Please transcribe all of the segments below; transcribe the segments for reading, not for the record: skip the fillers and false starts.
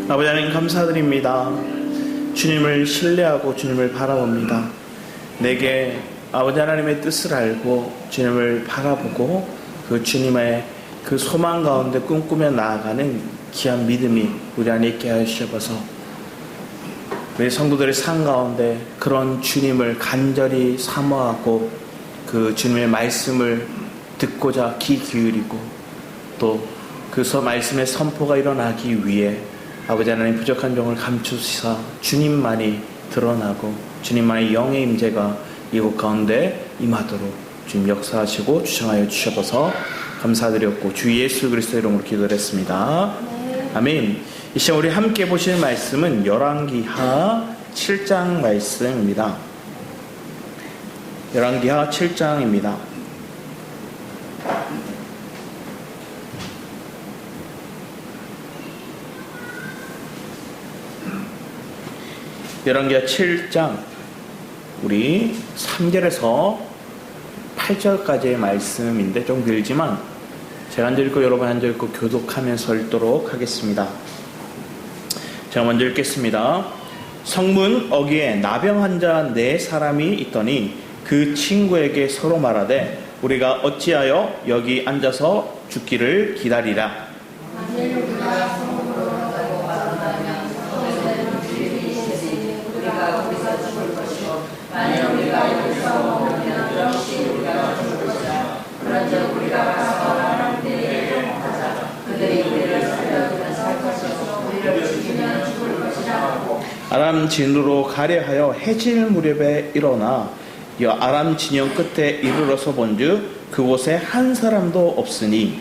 아버지 하나님 감사드립니다. 주님을 신뢰하고 주님을 바라봅니다. 내게 아버지 하나님의 뜻을 알고 주님을 바라보고 그 주님의 그 소망 가운데 꿈꾸며 나아가는 귀한 믿음이 우리 안에 있게 하여 주셔서 우리 성도들의 삶 가운데 그런 주님을 간절히 사모하고 그 주님의 말씀을 듣고자 귀 기울이고 또 그 말씀의 선포가 일어나기 위해 아버지 하나님 부족한 종을 감추시사 주님만이 드러나고 주님만의 영의 임재가 이곳 가운데 임하도록 주님 역사하시고 주장하여 주셔서 감사드렸고 주 예수 그리스도의 이름으로 기도했습니다. 아멘. 이 시간 우리 함께 보실 말씀은 열왕기하 7장 말씀입니다. 열왕기하 7장입니다. 열왕기하 7장 우리 3절에서 8절까지의 말씀인데 좀 길지만 제가 한 절 읽고 여러분 한 절 읽고 교독하면서 읽도록 하겠습니다. 제가 먼저 읽겠습니다. 성문 어귀에 나병 환자 4사람이 있더니 그 친구에게 서로 말하되 우리가 어찌하여 여기 앉아서 죽기를 기다리라. 아람 진으로 가려 하여 해질 무렵에 일어나 아람 진영 끝에 이르러서 본즉 그곳에 한 사람도 없으니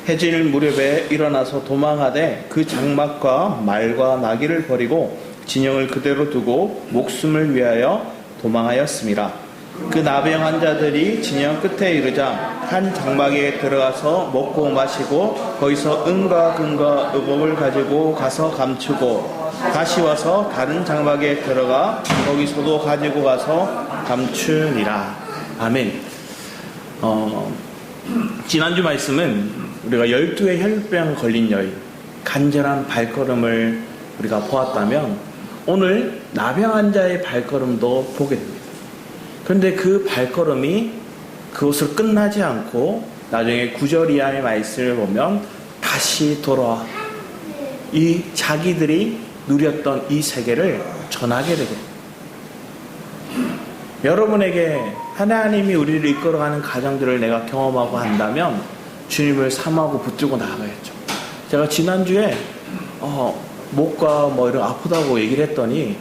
해질 무렵에 일어나서 도망하되 그 장막과 말과 나귀를 버리고 진영을 그대로 두고 목숨을 위하여 도망하였습니다. 그 나병 환자들이 진영 끝에 이르자 한 장막에 들어가서 먹고 마시고 거기서 은과 금과 의복을 가지고 가서 감추고 다시 와서 다른 장막에 들어가 거기서도 가지고 가서 감추니라. 아멘. 지난주 말씀은 우리가 12의 혈병 걸린 여인 간절한 발걸음을 우리가 보았다면 오늘 나병 환자의 발걸음도 보게 됩니다. 그런데 그 발걸음이 그것을 끝나지 않고 나중에 9절 이하의 말씀을 보면 다시 돌아와 이 자기들이 누렸던 이 세계를 전하게 되고 여러분에게 하나님이 우리를 이끌어가는 가정들을 내가 경험하고 한다면 주님을 사모하고 붙들고 나아가야죠. 제가 지난주에 목과 이런 아프다고 얘기를 했더니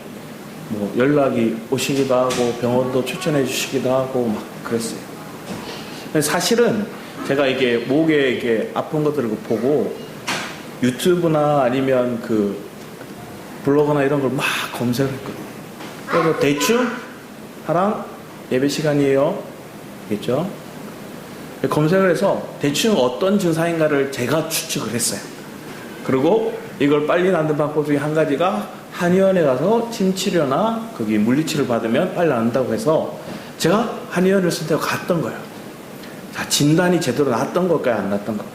연락이 오시기도 하고 병원도 추천해 주시기도 하고 막 그랬어요. 사실은 제가 이게 목에 이게 아픈 것들을 보고 유튜브나 아니면 그 블로그나 이런 걸 막 검색을 했거든요. 그래서 대충 하랑 예배 시간이에요. 알겠죠? 검색을 해서 대충 어떤 증상인가를 제가 추측을 했어요. 그리고 이걸 빨리 낫는 방법 중에 한 가지가 한의원에 가서 침치료나 거기 물리치료를 받으면 빨리 낫는다고 해서 제가 한의원을 선택하고 갔던 거예요. 자, 진단이 제대로 났던 걸까요? 안 났던 거?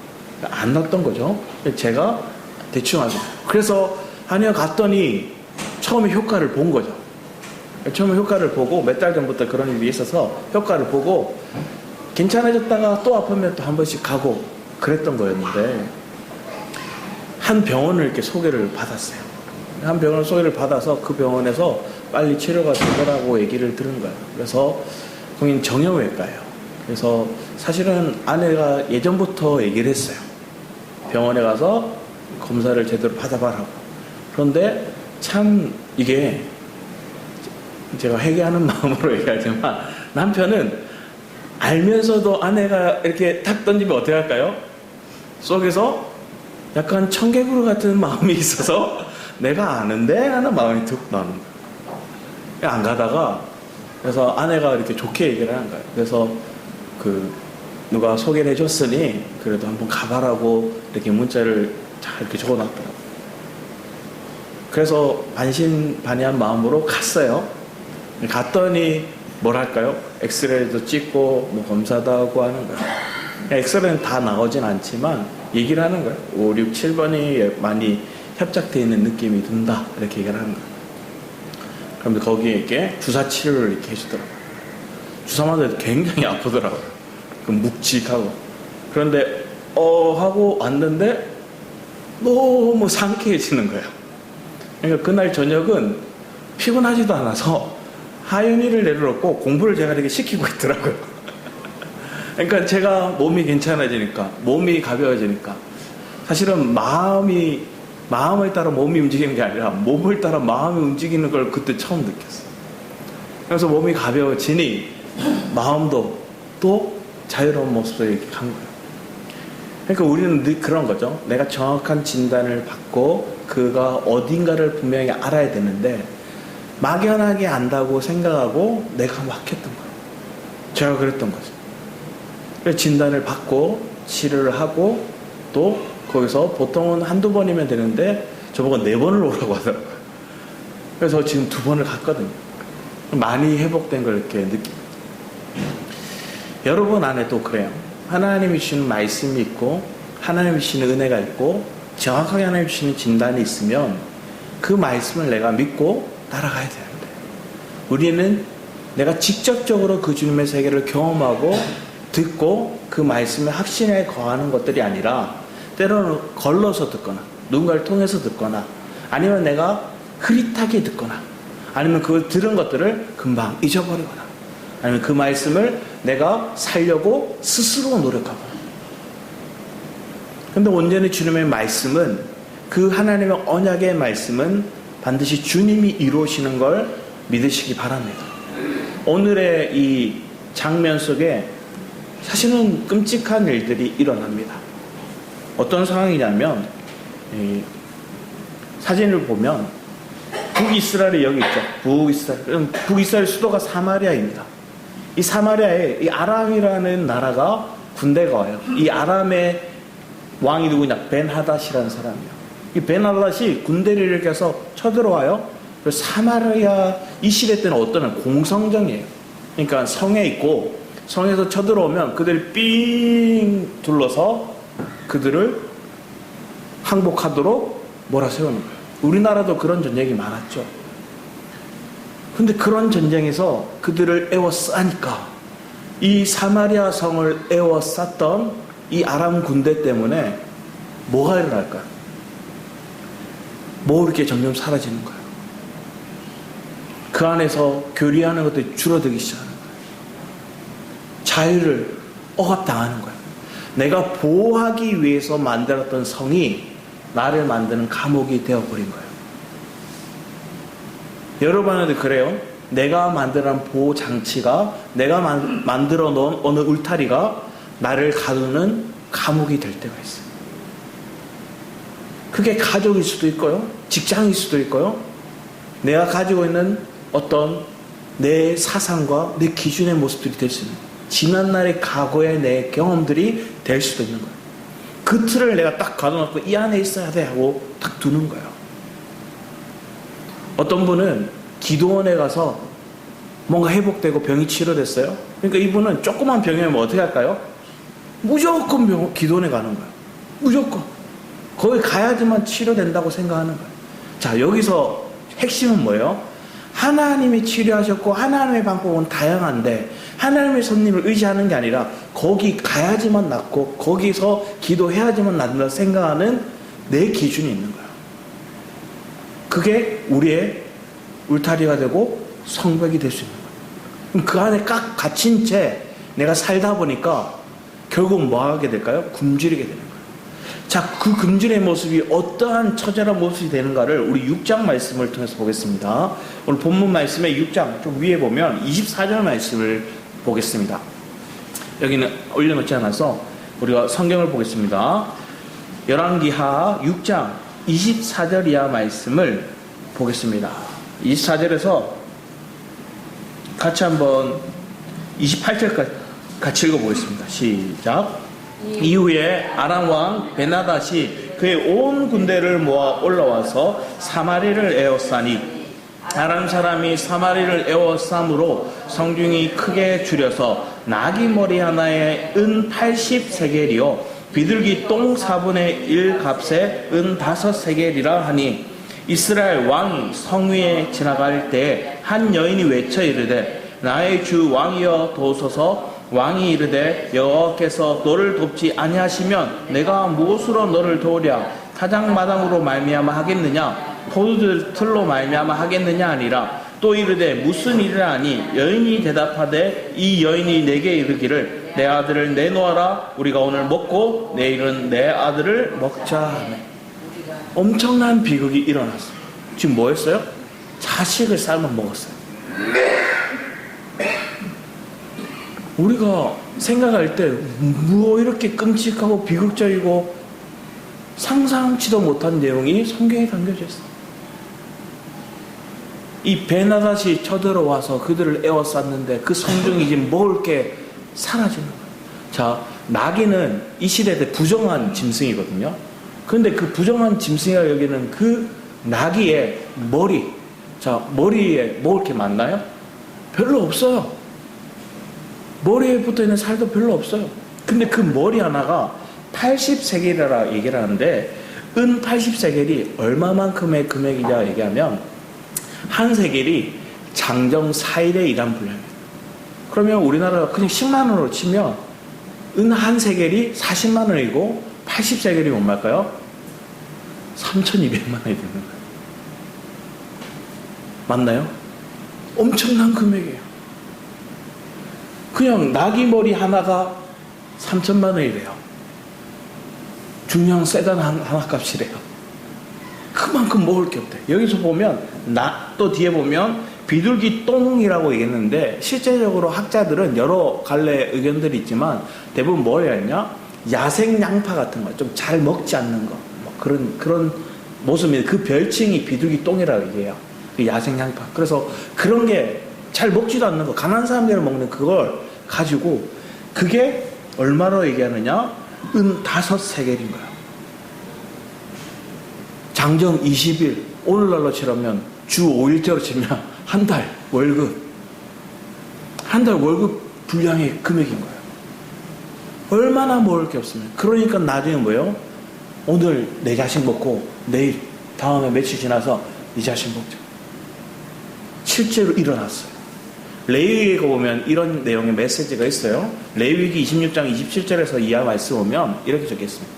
안 났던 거죠. 제가 대충 알고. 그래서 한의원 갔더니 처음에 효과를 본 거죠. 처음에 효과를 보고 몇 달 전부터 그런 일이 있어서 효과를 보고 괜찮아졌다가 또 아프면 또 한 번씩 가고 그랬던 거였는데 한 병원을 이렇게 소개를 받았어요. 한 병원을 소개를 받아서 그 병원에서 빨리 치료가 되더라고 얘기를 들은 거예요. 그래서 거긴 정형외과예요. 그래서 사실은 아내가 예전부터 얘기를 했어요. 병원에 가서 검사를 제대로 받아봐라고. 그런데 참 이게 제가 회개하는 마음으로 얘기하지만 남편은 알면서도 아내가 이렇게 탁 던지면 어떻게 할까요? 속에서 약간 청개구리 같은 마음이 있어서 내가 아는데 하는 마음이 툭 나는 거예요. 안 가다가 그래서 아내가 이렇게 좋게 얘기를 하는 거예요. 그래서 누가 소개를 해줬으니 그래도 한번 가봐라고 이렇게 문자를 잘 이렇게 적어놨더라고요. 그래서 반신반의한 마음으로 갔어요. 갔더니 뭐랄까요? 엑스레이도 찍고 뭐 검사도 하고 하는 거예요. 엑스레이는 다 나오진 않지만 얘기를 하는 거예요. 5, 6, 7번이 많이 협착되어 있는 느낌이 든다. 이렇게 얘기를 하는 거예요. 그럼 거기에 이렇게 주사 치료를 이렇게 해주더라고요. 주사 맞아도 굉장히 아프더라고요. 묵직하고. 그런데 하고 왔는데 너무 상쾌해지는 거예요. 그러니까 그날 저녁은 피곤하지도 않아서 하윤이를 내려놓고 공부를 제가 이렇게 시키고 있더라고요. 그러니까 제가 몸이 괜찮아지니까, 몸이 가벼워지니까, 사실은 마음을 따라 몸이 움직이는 게 아니라 몸을 따라 마음이 움직이는 걸 그때 처음 느꼈어요. 그래서 몸이 가벼워지니 마음도 또 자유로운 모습으로 이렇게 간 거예요. 그러니까 우리는 늘 그런 거죠. 내가 정확한 진단을 받고 그가 어딘가를 분명히 알아야 되는데 막연하게 안다고 생각하고 내가 막혔던 거예요. 제가 그랬던 거죠. 그래서 진단을 받고 치료를 하고 또 거기서 보통은 한두 번이면 되는데 저보고 4번을 오라고 하더라고요. 그래서 지금 2번을 갔거든요. 많이 회복된 걸 이렇게 느낍니다. 여러분 안에도 그래요. 하나님이 주시는 말씀이 있고 하나님이 주시는 은혜가 있고 정확하게 하나님이 주시는 진단이 있으면 그 말씀을 내가 믿고 따라가야 되는데 우리는 내가 직접적으로 그 주님의 세계를 경험하고 듣고 그 말씀에 확신에 거하는 것들이 아니라 때로는 걸러서 듣거나 누군가를 통해서 듣거나 아니면 내가 흐릿하게 듣거나 아니면 그걸 들은 것들을 금방 잊어버리거나 아니면 그 말씀을 내가 살려고 스스로 노력하거나. 근데 온전히 주님의 말씀은 그 하나님의 언약의 말씀은 반드시 주님이 이루시는 걸 믿으시기 바랍니다. 오늘의 이 장면 속에 사실은 끔찍한 일들이 일어납니다. 어떤 상황이냐면 사진을 보면 북이스라엘이 여기 있죠. 북이스라엘 수도가 사마리아입니다. 이 사마리아에 이 아람이라는 나라가 군대가 와요. 이 아람의 왕이 누구냐? 벤하닷이라는 사람이에요. 이 벤하닷이 군대를 이렇게 해서 쳐들어와요. 그래서 사마리아 이 시대 때는 어떤 공성정이에요. 그러니까 성에 있고 성에서 쳐들어오면 그들을 삥 둘러서 그들을 항복하도록 몰아세우는 거예요. 우리나라도 그런 전쟁이 많았죠. 근데 그런 전쟁에서 그들을 에워싸니까 이 사마리아 성을 에워쌌던 이 아람 군대 때문에 뭐가 일어날까요? 뭐 이렇게 점점 사라지는 거예요. 그 안에서 교리하는 것들이 줄어들기 시작하는 거예요. 자유를 억압당하는 거예요. 내가 보호하기 위해서 만들었던 성이 나를 만드는 감옥이 되어버린 거예요. 여러분한테 그래요. 내가 만들어놓은 보호장치가 내가 만들어 놓은 어느 울타리가 나를 가두는 감옥이 될 때가 있어요. 그게 가족일 수도 있고요. 직장일 수도 있고요. 내가 가지고 있는 어떤 내 사상과 내 기준의 모습들이 될 수 있는 거예요. 지난날의 과거의 내 경험들이 될 수도 있는 거예요. 그 틀을 내가 딱 가둬놓고 이 안에 있어야 돼 하고 딱 두는 거예요. 어떤 분은 기도원에 가서 뭔가 회복되고 병이 치료됐어요. 그러니까 이분은 조그만 병이면 어떻게 할까요? 무조건 기도원에 가는 거예요. 무조건. 거기 가야지만 치료된다고 생각하는 거예요. 자, 여기서 핵심은 뭐예요? 하나님이 치료하셨고 하나님의 방법은 다양한데 하나님의 손님을 의지하는 게 아니라 거기 가야지만 낫고 거기서 기도해야지만 낫는다 생각하는 내 기준이 있는 거예요. 그게 우리의 울타리가 되고 성벽이 될 수 있는 거예요. 그럼 그 안에 꽉 갇힌 채 내가 살다 보니까 결국 뭐 하게 될까요? 굶주리게 되는 거예요. 자, 그 굶주리의 모습이 어떠한 처절한 모습이 되는가를 우리 6장 말씀을 통해서 보겠습니다. 오늘 본문 말씀의 6장 좀 위에 보면 24절 말씀을 보겠습니다. 여기는 올려놓지 않아서 우리가 성경을 보겠습니다. 열왕기하 6장 24절 이하 말씀을 보겠습니다. 24절에서 같이 한번 28절까지 같이 읽어보겠습니다. 시작. 이후에 아람 왕 벤하닷이 그의 온 군대를 모아 올라와서 사마리를 에워싸니 아람 사람이 사마리를 에워싸므로 성중이 크게 줄여서 나귀 머리 하나에 은 80세겔이요 비둘기 똥 4분의 1 값에 은 5세겔이라 하니 이스라엘 왕이 성 위에 지나갈 때 한 여인이 외쳐 이르되 나의 주 왕이여 도우소서. 왕이 이르되 여호와께서 너를 돕지 아니하시면 내가 무엇으로 너를 도우랴. 타작마당으로 말미암아 하겠느냐 포도들로 말미암아 하겠느냐 아니라 또 이르되 무슨 일을 하니 여인이 대답하되 이 여인이 내게 이르기를 내 아들을 내놓아라. 우리가 오늘 먹고 내일은 내 아들을 먹자 하네. 엄청난 비극이 일어났어요. 지금 뭐 했어요? 자식을 삶아 먹었어요. 우리가 생각할 때 뭐 이렇게 끔찍하고 비극적이고 상상치도 못한 내용이 성경에 담겨져 있어요. 이 베나닷이 쳐들어와서 그들을 에워쌌는데 그 성중이 지금 먹을 게 사라지는 거예요. 자, 나귀는 이 시대 때 부정한 짐승이거든요. 그런데 그 부정한 짐승이라 여기는 그 나귀의 머리, 자, 머리에 먹을 게 많나요? 별로 없어요. 머리에 붙어있는 살도 별로 없어요. 근데 그 머리 하나가 80세겔이라 얘기를 하는데 은 80세겔이 얼마만큼의 금액이냐 얘기하면 한 세겔이 장정 4일에 일한 분량이에요. 그러면 우리나라가 그냥 10만 원으로 치면 은 한 세겔이 40만 원이고 80세겔이 얼마일까요? 3,200만 원이 되는 거예요. 맞나요? 엄청난 금액이에요. 그냥 나귀 머리 하나가 3천만 원이래요. 중형 세단 하나 값이래요. 그만큼 먹을 게 없대. 여기서 보면 또 뒤에 보면 비둘기 똥이라고 얘기했는데 실제적으로 학자들은 여러 갈래 의견들이 있지만 대부분 뭘 했냐? 야생 양파 같은 거, 좀 잘 먹지 않는 거, 뭐 그런 모습이 그 별칭이 비둘기 똥이라고 얘기해요. 그 야생 양파. 그래서 그런 게 잘 먹지도 않는 거, 가난한 사람들이 먹는 그걸 가지고 그게 얼마로 얘기하느냐? 은 5세겔인 거야. 장정 20일, 오늘날로 치려면 주 5일째로 치면 한 달 월급 분량의 금액인 거예요. 얼마나 먹을 게 없으면. 그러니까 나중에 뭐예요? 오늘 내 자식 먹고 내일 다음에 며칠 지나서 네 자식 먹자. 실제로 일어났어요. 레위기에 보면 이런 내용의 메시지가 있어요. 레위기 26장 27절에서 이하 말씀 보면 이렇게 적혀있습니다.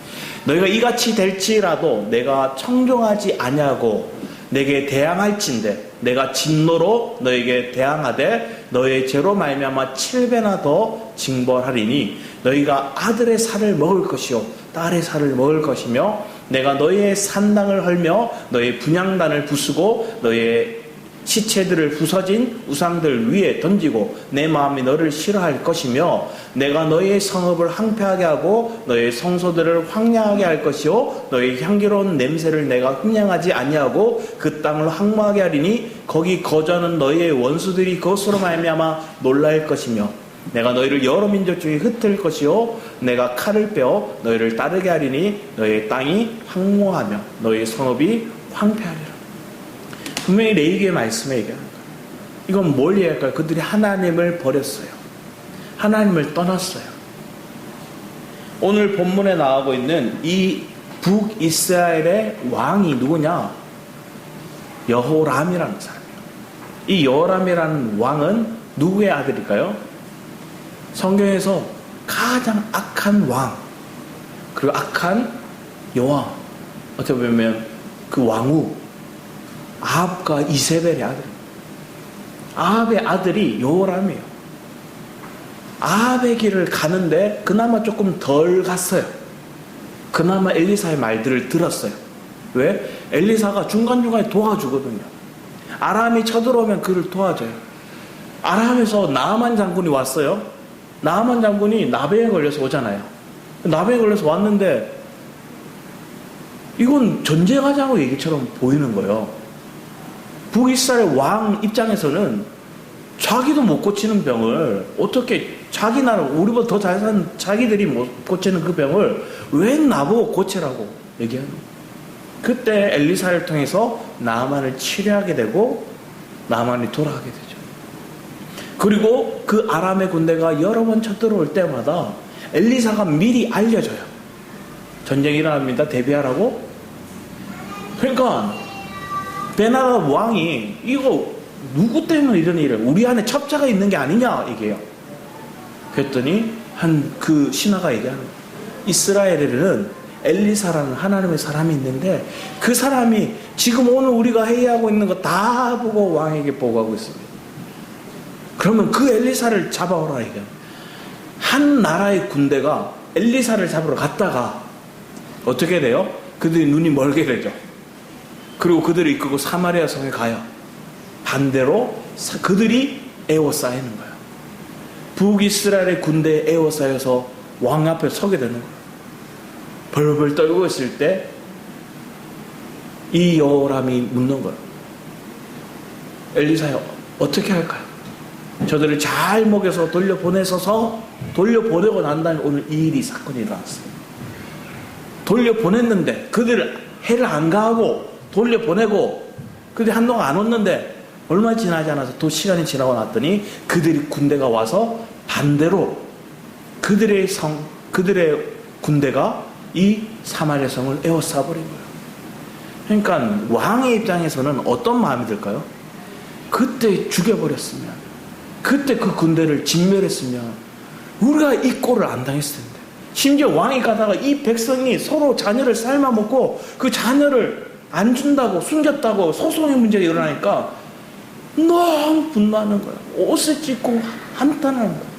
너희가 이같이 될지라도 내가 청종하지 아니하고 내게 대항할진대 내가 진노로 너에게 대항하되 너의 죄로 말미암아 7배나 더 징벌하리니 너희가 아들의 살을 먹을 것이요 딸의 살을 먹을 것이며 내가 너희의 산당을 헐며 너희의 분향단을 부수고 너희의 시체들을 부서진 우상들 위에 던지고 내 마음이 너를 싫어할 것이며 내가 너희의 성읍을 황폐하게 하고 너희의 성소들을 황량하게 할 것이요 너희의 향기로운 냄새를 내가 흠량하지 아니하고 그 땅을 황무하게 하리니 거기 거주하는 너희의 원수들이 그것으로 말미암아 놀랄 것이며 내가 너희를 여러 민족 중에 흩을 것이요 내가 칼을 빼어 너희를 따르게 하리니 너희의 땅이 황무하며 너희의 성읍이 황폐하리라. 분명히 레위기의 말씀에 얘기하는 거예요. 이건 뭘 얘기할까요? 그들이 하나님을 버렸어요. 하나님을 떠났어요. 오늘 본문에 나오고 있는 이 북이스라엘의 왕이 누구냐? 여호람이라는 사람이에요. 이 여호람이라는 왕은 누구의 아들일까요? 성경에서 가장 악한 왕, 그리고 악한 여왕, 어떻게 보면 그 왕후 아합과 이세벨의 아들. 아합의 아들이 여호람이에요. 아합의 길을 가는데 그나마 조금 덜 갔어요. 그나마 엘리사의 말들을 들었어요. 왜? 엘리사가 중간중간에 도와주거든요. 아람이 쳐들어오면 그를 도와줘요. 아람에서 나아만 장군이 왔어요. 나아만 장군이 나병에 걸려서 오잖아요. 나병에 걸려서 왔는데 이건 전쟁하자고 얘기처럼 보이는 거예요. 북이스라엘 왕 입장에서는 자기도 못 고치는 병을 어떻게 자기 나라 우리보다 더 잘 사는 자기들이 못 고치는 그 병을 왜 나보고 고치라고 얘기하는 거예요. 그때 엘리사를 통해서 나아만을 치료하게 되고 나아만이 돌아가게 되죠. 그리고 그 아람의 군대가 여러 번 쳐들어올 때마다 엘리사가 미리 알려줘요. 전쟁이 일어납니다. 대비하라고. 그러니까 베나다 왕이 이거 누구 때문에 이런 일을, 우리 안에 첩자가 있는 게 아니냐 얘기해요. 그랬더니 그 신하가 얘기하는 거예요. 이스라엘에는 엘리사라는 하나님의 사람이 있는데 그 사람이 지금 오늘 우리가 회의하고 있는 거 다 보고 왕에게 보고하고 있습니다. 그러면 그 엘리사를 잡아오라 얘기해요. 한 나라의 군대가 엘리사를 잡으러 갔다가 어떻게 돼요? 그들이 눈이 멀게 되죠. 그리고 그들을 이끌고 사마리아 성에 가요. 반대로 그들이 에워싸이는 거예요. 북이스라엘의 군대에 에워싸여서 왕 앞에 서게 되는 거예요. 벌벌 떨고 있을 때 이 여호람이 묻는 거예요. 엘리사요, 어떻게 할까요? 저들을 잘 먹여서 돌려보내고 난 다음에 오늘 이 일이 사건이 일어났어요. 돌려보냈는데 그들을 해를 안 가하고 돌려보내고 그들이 한동안 안 왔는데 얼마 지나지 않아서 또 시간이 지나고 났더니 그들이 군대가 와서 반대로 그들의 군대가 이 사마리아 성을 에워싸버린 거예요. 그러니까 왕의 입장에서는 어떤 마음이 들까요? 그때 죽여버렸으면, 그때 그 군대를 진멸했으면 우리가 이 꼴을 안 당했을 텐데. 심지어 왕이 가다가 이 백성이 서로 자녀를 삶아먹고 그 자녀를 안 준다고 숨겼다고 소송의 문제가 일어나니까 너무 분노하는 거예요. 옷을 찢고 한탄하는 거예요.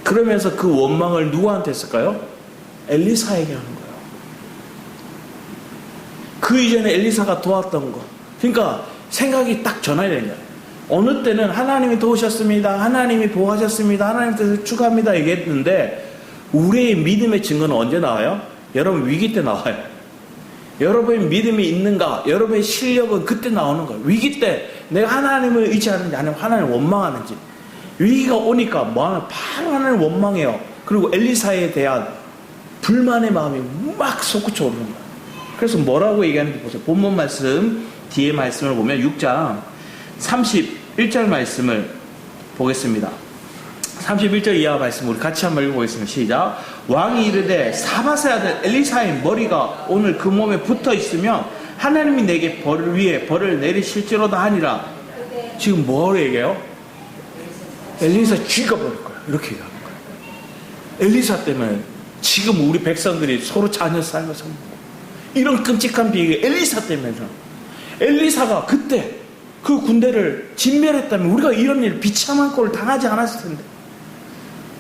그러면서 그 원망을 누구한테 했을까요? 엘리사에게 하는 거예요. 그 이전에 엘리사가 도왔던 거. 그러니까 생각이 딱 전환이 되는 거예요. 어느 때는 하나님이 도우셨습니다. 하나님이 보호하셨습니다. 하나님 뜻을 축하합니다. 얘기했는데 우리의 믿음의 증거는 언제 나와요? 여러분 위기 때 나와요. 여러분의 믿음이 있는가? 여러분의 실력은 그때 나오는 거예요. 위기 때 내가 하나님을 의지하는지 아니면 하나님을 원망하는지. 위기가 오니까 뭐하면 바로 하나님을 원망해요. 그리고 엘리사에 대한 불만의 마음이 막 솟구쳐 오르는 거예요. 그래서 뭐라고 얘기하는지 보세요. 본문 말씀 뒤에 말씀을 보면 6장 31절 말씀을 보겠습니다. 31절 이하 말씀 우리 같이 한번 읽어보겠습니다. 시작. 왕이 이르되 사밧의 아들 엘리사의 머리가 오늘 그 몸에 붙어 있으며 하나님이 내게 벌을 위해 벌을 내리실지로다 하니라. 지금 뭐를 얘기해요? 엘리사 죽여버릴 거야. 이렇게 얘기하는 거야. 엘리사 때문에 지금 우리 백성들이 서로 자녀 삶아서 이런 끔찍한 비극이 엘리사 때문에. 엘리사가 그때 그 군대를 진멸했다면 우리가 이런 일 비참한 꼴을 당하지 않았을 텐데.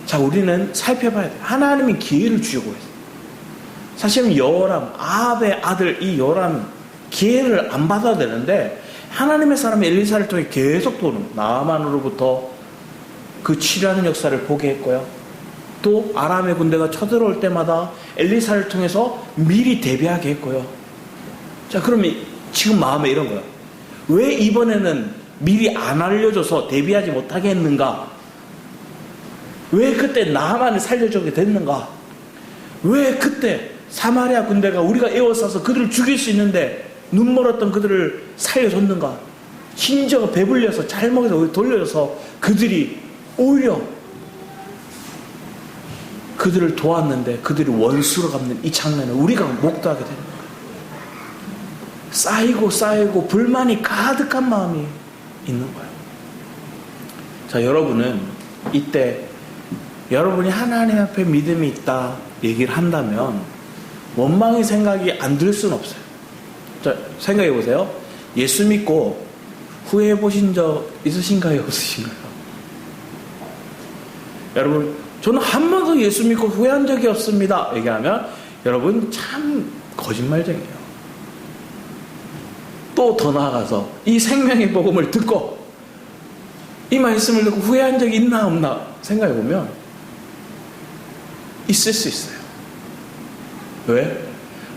자, 우리는 살펴봐야 돼. 하나님이 기회를 주려고 했어요. 사실은 여호람, 아합의 아들 이 여호람 기회를 안 받아야 되는데 하나님의 사람 엘리사를 통해 계속 도는 나아만으로부터 그 치료하는 역사를 보게 했고요. 또 아람의 군대가 쳐들어올 때마다 엘리사를 통해서 미리 대비하게 했고요. 자, 그러면 지금 마음에 이런 거야. 왜 이번에는 미리 안 알려줘서 대비하지 못하게 했는가? 왜 그때 나만을 살려주게 됐는가? 왜 그때 사마리아 군대가 우리가 에워싸서 그들을 죽일 수 있는데 눈멀었던 그들을 살려줬는가? 심지어 배불려서 잘 먹여서 돌려줘서 그들이 오히려 그들을 도왔는데 그들이 원수로 갚는 이 장면을 우리가 목도하게 되는 거예요. 쌓이고 불만이 가득한 마음이 있는 거예요. 자, 여러분은 이때 여러분이 하나님 앞에 믿음이 있다 얘기를 한다면 원망의 생각이 안 들 수는 없어요. 자, 생각해 보세요. 예수 믿고 후회해 보신 적 있으신가요? 없으신가요? 여러분, 저는 한 번도 예수 믿고 후회한 적이 없습니다 얘기하면 여러분 참 거짓말쟁이에요. 또 더 나아가서 이 생명의 복음을 듣고 이 말씀을 듣고 후회한 적이 있나 없나 생각해 보면 있을 수 있어요. 왜?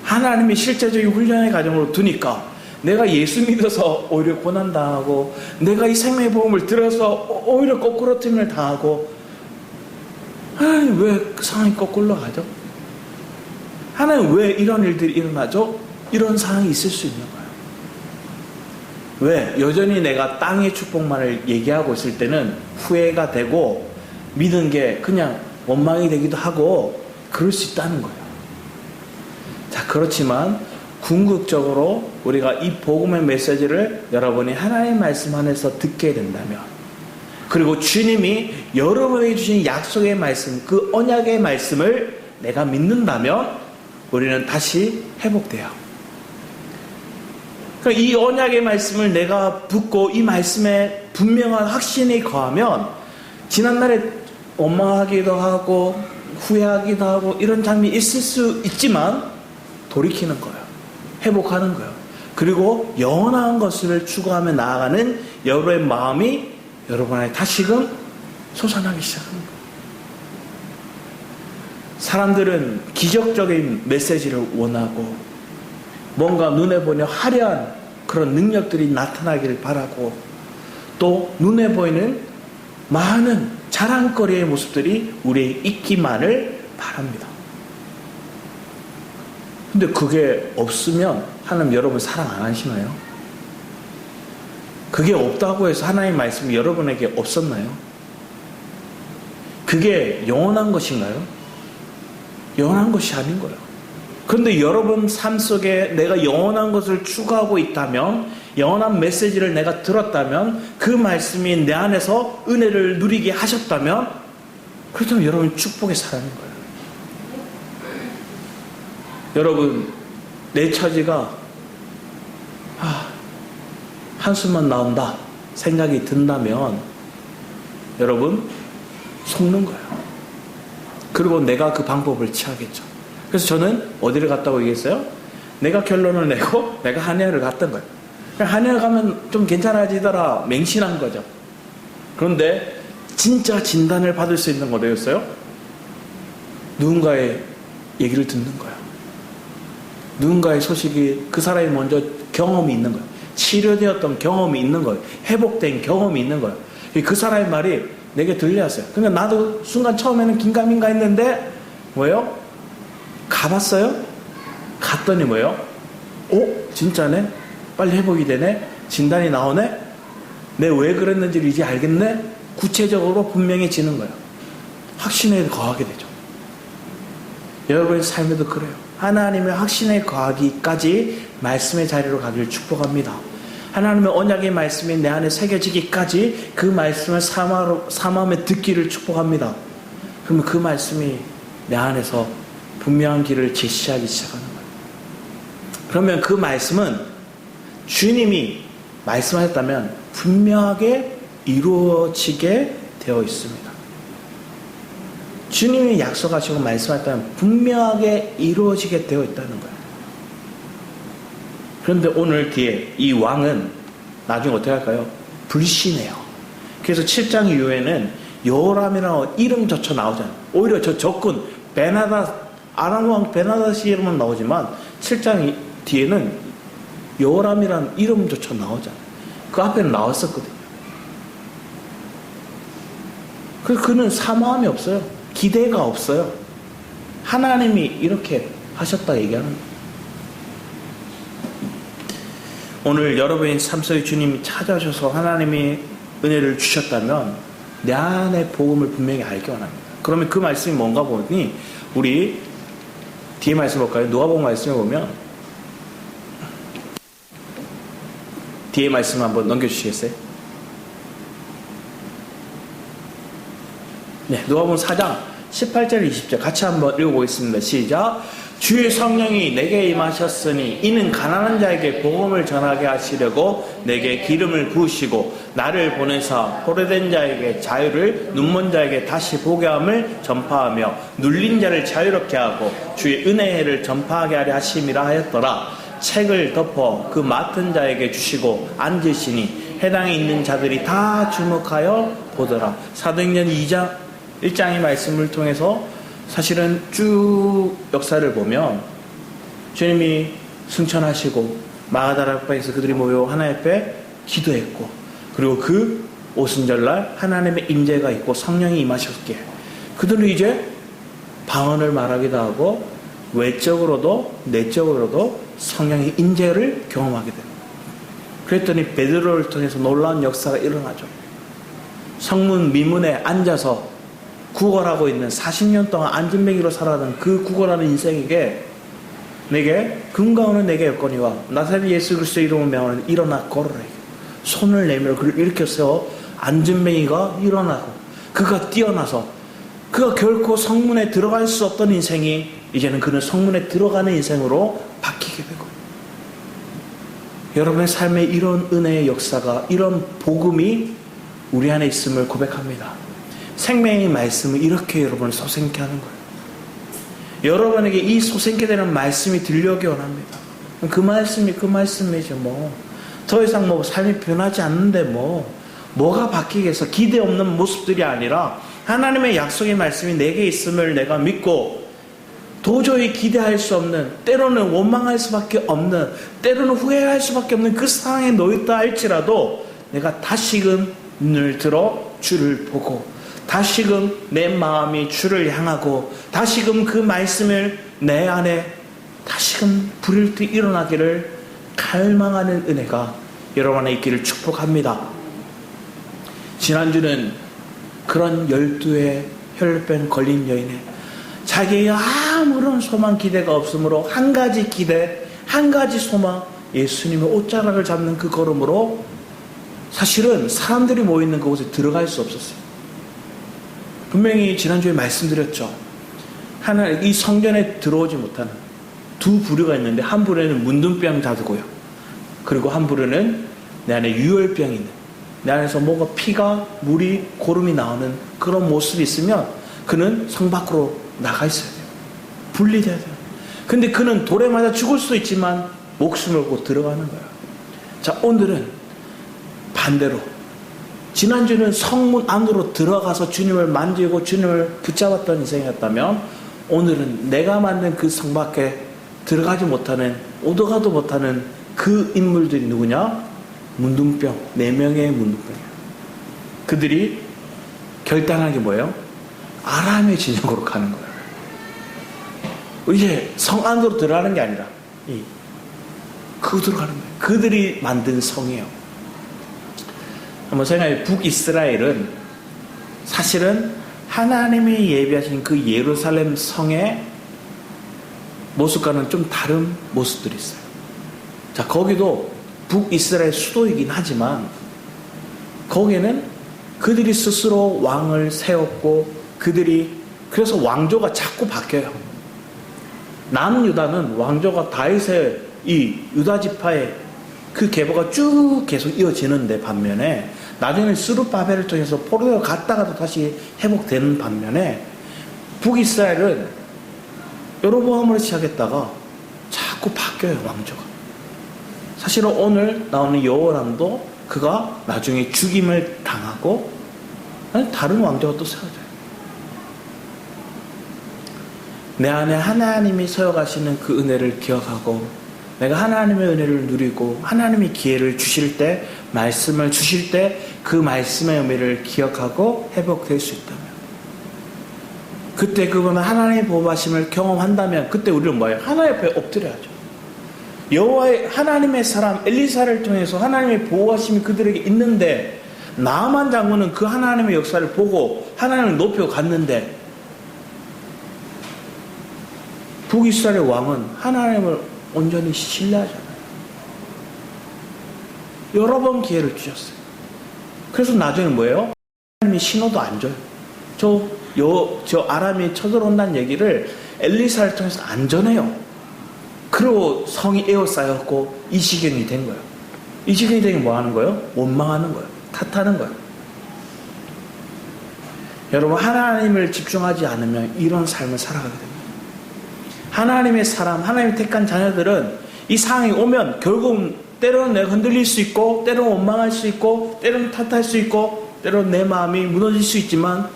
하나님이 실제적인 훈련의 과정으로 두니까 내가 예수 믿어서 오히려 고난당하고 내가 이 생명의 복음을 들어서 오히려 거꾸로 틈을 당하고 왜 상황이 거꾸로 가죠? 하나님 왜 이런 일들이 일어나죠? 이런 상황이 있을 수 있는 거예요. 왜? 여전히 내가 땅의 축복만을 얘기하고 있을 때는 후회가 되고 믿은 게 그냥 원망이 되기도 하고 그럴 수 있다는 거예요. 자, 그렇지만 궁극적으로 우리가 이 복음의 메시지를 여러분이 하나님의 말씀 안에서 듣게 된다면, 그리고 주님이 여러분에게 주신 약속의 말씀, 그 언약의 말씀을 내가 믿는다면 우리는 다시 회복돼요. 그러니까 이 언약의 말씀을 내가 붙고 이 말씀에 분명한 확신이 거하면 지난날에 원망하기도 하고 후회하기도 하고 이런 장면이 있을 수 있지만 돌이키는 거예요. 회복하는 거예요. 그리고 영원한 것을 추구하며 나아가는 여러분의 마음이 여러분 안에 다시금 솟아나기 시작합니다. 사람들은 기적적인 메시지를 원하고 뭔가 눈에 보이는 화려한 그런 능력들이 나타나기를 바라고 또 눈에 보이는 많은 자랑거리의 모습들이 우리에 있기만을 바랍니다. 근데 그게 없으면 하나님 여러분 사랑 안 하시나요? 그게 없다고 해서 하나님의 말씀이 여러분에게 없었나요? 그게 영원한 것인가요? 영원한 것이 아닌 거예요. 그런데 여러분 삶 속에 내가 영원한 것을 추구하고 있다면, 영원한 메시지를 내가 들었다면, 그 말씀이 내 안에서 은혜를 누리게 하셨다면, 그렇다면 여러분 축복에 살아가는 거예요. 여러분, 내 처지가 한숨만 나온다 생각이 든다면 여러분 속는 거예요. 그리고 내가 그 방법을 취하겠죠. 그래서 저는 어디를 갔다고 얘기했어요? 내가 결론을 내고 내가 한의원을 갔던 거예요. 한의원 가면 좀 괜찮아지더라 맹신한 거죠. 그런데 진짜 진단을 받을 수 있는 건 뭐였어요? 누군가의 얘기를 듣는 거예요. 누군가의 소식이, 그 사람이 먼저 경험이 있는 거예요. 치료되었던 경험이 있는 거예요. 회복된 경험이 있는 거예요. 그 사람의 말이 내게 들려왔어요. 그러니까 나도 순간 처음에는 긴가민가 했는데 뭐예요? 가봤어요? 갔더니 뭐예요? 진짜네? 빨리 회복이 되네? 진단이 나오네? 내 왜 그랬는지를 이제 알겠네? 구체적으로 분명해지는 거예요. 확신에 거하게 되죠. 여러분의 삶에도 그래요. 하나님의 확신에 거하기까지 말씀의 자리로 가기를 축복합니다. 하나님의 언약의 말씀이 내 안에 새겨지기까지 그 말씀을 사마음에 듣기를 축복합니다. 그러면 그 말씀이 내 안에서 분명한 길을 제시하기 시작하는 거예요. 그러면 그 말씀은 주님이 말씀하셨다면 분명하게 이루어지게 되어 있습니다. 주님이 약속하시고 말씀하셨다면 분명하게 이루어지게 되어 있다는 거예요. 그런데 오늘 뒤에 이 왕은 나중에 어떻게 할까요? 불신해요. 그래서 7장 이후에는 여호람이라는 이름조차 나오잖아요. 오히려 저 적군 아람 왕 베나다시 이름은 나오지만 7장 뒤에는 여호람이라는 이름조차 나오잖아요. 그 앞에는 나왔었거든요. 그래서 그는 사모함이 없어요. 기대가 없어요. 하나님이 이렇게 하셨다 얘기하는 거예요. 오늘 여러분의 삶 속에 주님이 찾아오셔서 하나님이 은혜를 주셨다면 내 안에 복음을 분명히 알기 원합니다. 그러면 그 말씀이 뭔가 보니 우리 뒤에 말씀 볼까요? 누가복음 말씀에 보면 뒤에 말씀 한번 넘겨주시겠어요? 네, 누가복음 4장 18절 20절 같이 한번 읽어보겠습니다. 시작. 주의 성령이 내게 임하셨으니 이는 가난한 자에게 복음을 전하게 하시려고 내게 기름을 부으시고 나를 보내사 포로된 자에게 자유를, 눈먼 자에게 다시 보게 함을 전파하며 눌린 자를 자유롭게 하고 주의 은혜를 전파하게 하려 하심이라 하였더라. 책을 덮어 그 맡은 자에게 주시고 앉으시니 해당에 있는 자들이 다 주목하여 보더라. 사도행전 1장의 말씀을 통해서 사실은 쭉 역사를 보면 주님이 승천하시고 마가다라 바에서 그들이 모여 하나님 앞에 기도했고, 그리고 그 오순절날 하나님의 임재가 있고 성령이 임하셨기에 그들은 이제 방언을 말하기도 하고 외적으로도 내적으로도 성령의 인재를 경험하게 됩니다. 그랬더니 베드로를 통해서 놀라운 역사가 일어나죠. 성문 미문에 앉아서 구걸하고 있는 40년 동안 안진뱅이로 살아가던 그 구걸하는 인생에게 내게 금과 은은 내게 였거니와 나사렛 예수 그리스도의 이름을 명하는 일어나 걸으라. 손을 내밀어 그를 일으켜 세워 안진뱅이가 일어나고 그가 뛰어나서 그가 결코 성문에 들어갈 수 없던 인생이 이제는 그는 성문에 들어가는 인생으로 바뀌게 되고, 여러분의 삶에 이런 은혜의 역사가, 이런 복음이 우리 안에 있음을 고백합니다. 생명의 말씀을 이렇게 여러분을 소생케 하는 거예요. 여러분에게 이 소생케 되는 말씀이 들려오기 원합니다. 그 말씀이죠. 더 이상 삶이 변하지 않는데 뭐가 바뀌겠어. 기대 없는 모습들이 아니라 하나님의 약속의 말씀이 내게 있음을 내가 믿고 도저히 기대할 수 없는, 때로는 원망할 수밖에 없는, 때로는 후회할 수밖에 없는 그 상황에 놓였다 할지라도 내가 다시금 눈을 들어 주를 보고 다시금 내 마음이 주를 향하고 다시금 그 말씀을 내 안에 다시금 불일 듯 일어나기를 갈망하는 은혜가 여러분 안에 있기를 축복합니다. 지난주는 그런 12의 혈병 걸린 여인의 자기의 아무런 소망 기대가 없으므로 한 가지 기대, 한 가지 소망, 예수님의 옷자락을 잡는 그 걸음으로 사실은 사람들이 모이는 그곳에 들어갈 수 없었어요. 분명히 지난주에 말씀드렸죠. 이 성전에 들어오지 못하는 두 부류가 있는데, 한 부류는 문둥병 자두고요, 그리고 한 부류는 내 안에 유혈병이 있는, 내 안에서 뭔가 피가 물이 고름이 나오는 그런 모습이 있으면 그는 성 밖으로 나가 있어야 돼요. 분리돼야 돼요. 근데 그는 돌에 맞아 죽을 수도 있지만 목숨을 걸고 들어가는 거예요. 자, 오늘은 반대로, 지난주는 성문 안으로 들어가서 주님을 만지고 주님을 붙잡았던 인생이었다면, 오늘은 내가 만든 그 성 밖에 들어가지 못하는, 오도가도 못하는 그 인물들이 누구냐? 문둥병, 4명의 문둥병이에요. 그들이 결단한 게 뭐예요? 아람의 진영으로 가는 거예요. 이제 성 안으로 들어가는 게 아니라 그곳으로 가는 거예요. 그들이 만든 성이에요. 한번 생각해. 북이스라엘은 사실은 하나님이 예비하신 그 예루살렘 성의 모습과는 좀 다른 모습들이 있어요. 자, 거기도 북이스라엘 수도이긴 하지만 거기에는 그들이 스스로 왕을 세웠고, 그래서 왕조가 자꾸 바뀌어요. 남유다는 왕조가 다윗의 이 유다 지파의 그 계보가 쭉 계속 이어지는데, 반면에 나중에는 스룹바벨을 통해서 포로로 갔다가도 다시 회복되는 반면에, 북이스라엘은 여로보암으로 시작했다가 자꾸 바뀌어요, 왕조가. 사실은 오늘 나오는 여호람도 그가 나중에 죽임을 당하고 다른 왕조가 또 세워져요. 내 안에 하나님이 서여가시는 그 은혜를 기억하고, 내가 하나님의 은혜를 누리고 하나님이 기회를 주실 때, 말씀을 주실 때 그 말씀의 의미를 기억하고 회복될 수 있다면, 그때 그분은 하나님의 보호하심을 경험한다면, 그때 우리는 뭐예요? 하나님 옆에 엎드려야죠. 여호와의 하나님의 사람 엘리사를 통해서 하나님의 보호하심이 그들에게 있는데, 나만 장군은 그 하나님의 역사를 보고 하나님을 높여 갔는데, 북이스라엘 왕은 하나님을 온전히 신뢰하잖아요. 여러 번 기회를 주셨어요. 그래서 나중에 뭐예요? 하나님이 신호도 안 줘요. 저 아람이 쳐들어온다는 얘기를 엘리사를 통해서 안 전해요. 그리고 성이 에워싸였고 이 지경이 된 거예요. 이 지경이 되면 뭐 하는 거예요? 원망하는 거예요. 탓하는 거예요. 여러분, 하나님을 집중하지 않으면 이런 삶을 살아가게 됩니다. 하나님의 사람, 하나님의 택한 자녀들은 이 상황이 오면 결국은 때로는 내가 흔들릴 수 있고, 때로는 원망할 수 있고, 때로는 탓할 수 있고, 때로는 내 마음이 무너질 수 있지만,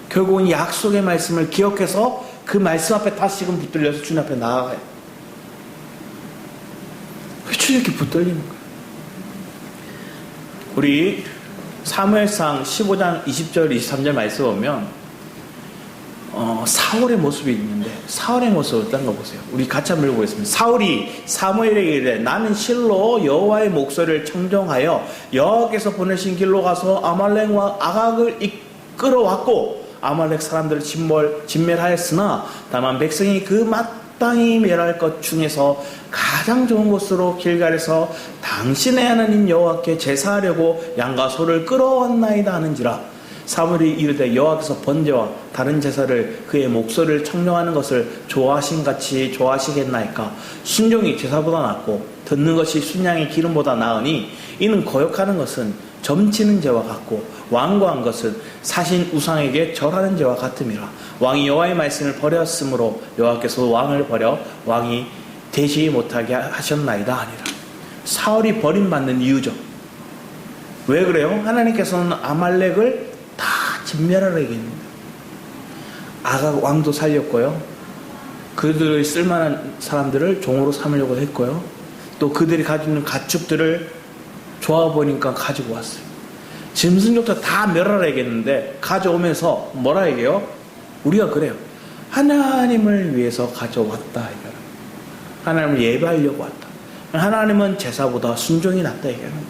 결국은 약속의 말씀을 기억해서 그 말씀 앞에 다시금 붙들려서 주님 앞에 나아가요. 왜 주님 이렇게 붙들리는 거예요? 우리 사무엘상 15장 20절 23절 말씀 보면, 사울의 모습이 있는데 사울의 모습 어떤가 보세요. 우리 같이 한번 읽어보겠습니다. 사울이 사무엘에게 이르되 나는 실로 여호와의 목소리를 청종하여 여호와께서 보내신 길로 가서 아말렉과 아각을 이끌어왔고 아말렉 사람들을 진멸하였으나 다만 백성이 그 마땅히 멸할 것 중에서 가장 좋은 곳으로 길갈에서 당신의 하나님 여호와께 제사하려고 양과 소를 끌어왔나이다 하는지라. 사무엘이 이르되 여호와께서 번제와 다른 제사를 그의 목소리를 청종하는 것을 좋아하신 같이 좋아하시겠나이까. 순종이 제사보다 낫고 듣는 것이 순양의 기름보다 나으니 이는 거역하는 것은 점치는 죄와 같고 완고한 것은 사신 우상에게 절하는 죄와 같음이라. 왕이 여호와의 말씀을 버렸으므로 여호와께서 왕을 버려 왕이 되지 못하게 하셨나이다 하니라. 사울이 버림받는 이유죠. 왜 그래요? 하나님께서는 아말렉을 다 진멸하라고 했는데 아각 왕도 살렸고요, 그들의 쓸만한 사람들을 종으로 삼으려고 했고요, 또 그들이 가지고 있는 가축들을 좋아 보니까 가지고 왔어요. 짐승조차 다 멸하라 얘기했는데 가져오면서 뭐라 얘기해요? 우리가 그래요. 하나님을 위해서 가져왔다 얘기해요. 하나님을 예배하려고 왔다. 하나님은 제사보다 순종이 낫다 얘기하는 거예요.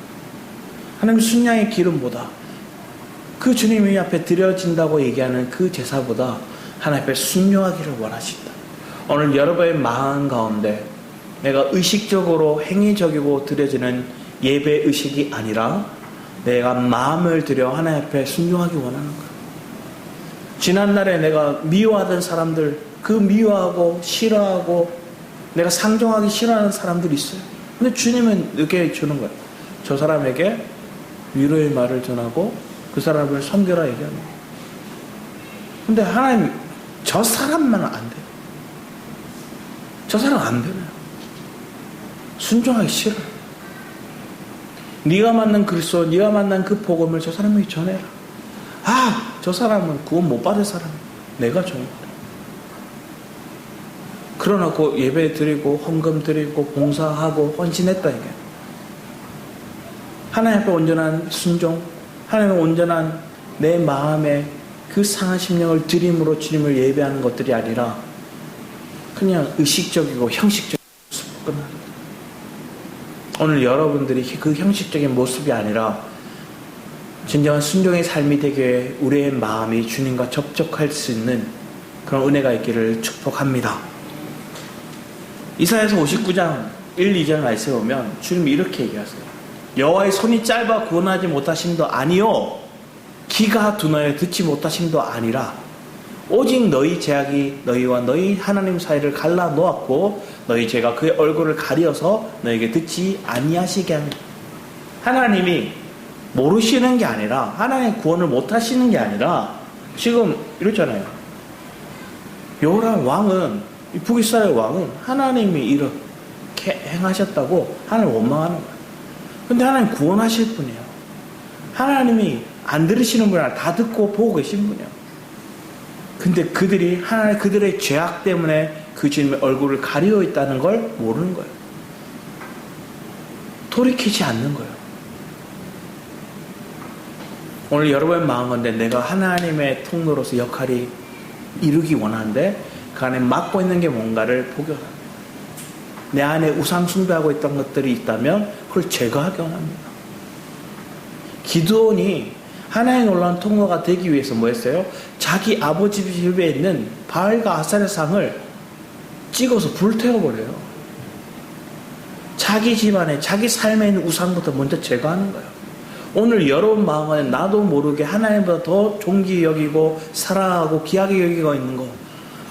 하나님 순양의 기름보다, 그 주님이 앞에 드려진다고 얘기하는 그 제사보다 하나님 앞에 순종하기를 원하신다. 오늘 여러분의 마음 가운데 내가 의식적으로 행위적이고 드려지는 예배 의식이 아니라 내가 마음을 들여 하나님 앞에 순종하기 원하는 거예요. 지난날에 내가 미워하던 사람들, 그 미워하고 싫어하고 내가 상종하기 싫어하는 사람들이 있어요. 근데 주님은 이렇게 주는 거예요. 저 사람에게 위로의 말을 전하고 그 사람을 섬겨라 얘기하는 거예요. 근데 하나님, 저 사람만은 안 돼요. 저 사람 안 변해요. 순종하기 싫어요. 네가 만난 그리스도, 네가 만난 그 복음을 저 사람에게 전해라. 아, 저 사람은 구원 못 받을 사람이야. 내가 전해. 그러놓고 예배 드리고 헌금 드리고 봉사하고 헌신했다 이게. 하나님 앞에 온전한 순종, 하나님의 온전한 내 마음의 그 상한 심령을 드림으로 주님을 예배하는 것들이 아니라 그냥 의식적이고 형식적인 모습으로 끝납니다. 오늘 여러분들이 그 형식적인 모습이 아니라 진정한 순종의 삶이 되게 우리의 마음이 주님과 접촉할 수 있는 그런 은혜가 있기를 축복합니다. 이사야서 59장 1, 2절 말씀에 보면 주님이 이렇게 얘기하세요. 여호와의 손이 짧아 구원하지 못하심도 아니요 귀가 둔하여 듣지 못하심도 아니라 오직 너희 죄악이 너희와 너희 하나님 사이를 갈라 놓았고 너희 죄가 그의 얼굴을 가려서 너에게 듣지 아니하시게 합니다. 하나님이 모르시는 게 아니라, 하나님 구원을 못하시는 게 아니라 지금 이렇잖아요. 요람 왕은, 북이스라엘 왕은 하나님이 이렇게 행하셨다고 하나님을 원망하는 거예요. 근데 하나님 구원하실 분이에요. 하나님이 안 들으시는 분이 아니라 다 듣고 보고 계신 분이에요. 근데 그들이 하나님, 그들의 죄악 때문에 그 주님의 얼굴을 가리고 있다는 걸 모르는 거예요. 돌이키지 않는 거예요. 오늘 여러분의 마음 건데 내가 하나님의 통로로서 역할이 이루기 원하는데 그 안에 맡고 있는 게 뭔가를 보기 원합니다. 내 안에 우상 숭배하고 있던 것들이 있다면 그걸 제거하기 원합니다. 기드온이 하나의 놀라운 통로가 되기 위해서 뭐 했어요? 자기 아버지 집에 있는 바알과 아사의 상을 찍어서 불태워버려요. 자기 집안에, 자기 삶에 있는 우상부터 먼저 제거하는 거예요. 오늘 여러분 마음 안에 나도 모르게 하나님보다 더 존귀 여기고 사랑하고 귀하게 여기고 있는 거,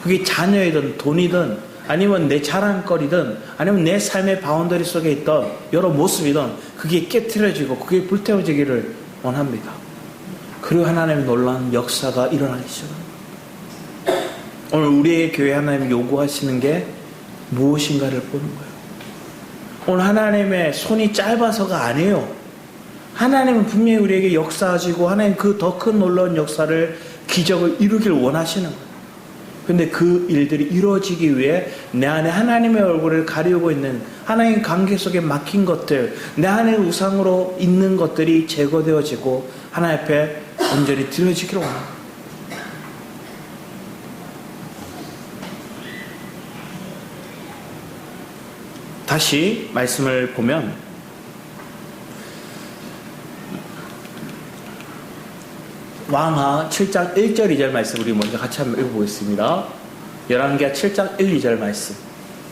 그게 자녀이든 돈이든 아니면 내 자랑거리든 아니면 내 삶의 바운더리 속에 있던 여러 모습이든 그게 깨트려지고 그게 불태워지기를 원합니다. 그리고 하나님의 놀라운 역사가 일어나기 시작합니다. 오늘 우리의 교회 하나님이 요구하시는 게 무엇인가를 보는 거예요. 오늘 하나님의 손이 짧아서가 아니에요. 하나님은 분명히 우리에게 역사하시고 하나님 그 더 큰 놀라운 역사를, 기적을 이루길 원하시는 거예요. 근데 그 일들이 이루어지기 위해 내 안에 하나님의 얼굴을 가리우고 있는 하나님 관계 속에 막힌 것들, 내 안에 우상으로 있는 것들이 제거되어지고 하나님 앞에 온전히 드려지기를 원합니다. 다시 말씀을 보면 왕하 7장 1절 2절 말씀 우리 먼저 같이 한번 읽어보겠습니다. 열왕기하 7장 1, 2절 말씀